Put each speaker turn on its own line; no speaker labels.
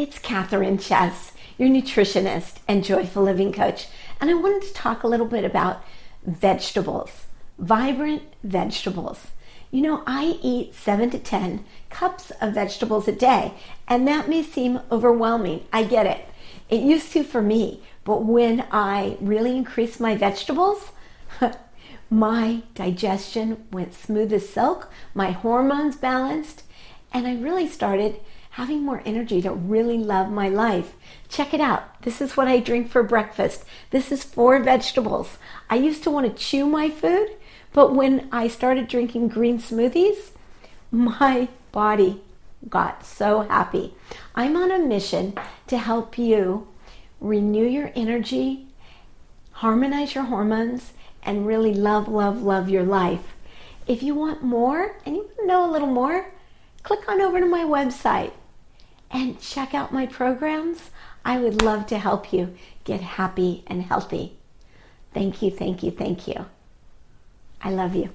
It's Kathryn Chess, your nutritionist and joyful living coach. And I wanted to talk a little bit about vegetables, vibrant vegetables. You know, I eat 7 to 10 cups of vegetables a day, and that may seem overwhelming. I get it. It used to for me, but when I really increased my vegetables, my digestion went smooth as silk, my hormones balanced, and I really started having more energy to really love my life. Check it out. This is what I drink for breakfast. This is 4 vegetables. I used to want to chew my food, but when I started drinking green smoothies, my body got so happy. I'm on a mission to help you renew your energy, harmonize your hormones, and really love, love, love your life. If you want more and you want to know a little more, click on over to my website and check out my programs. I would love to help you get happy and healthy. Thank you, thank you, thank you. I love you.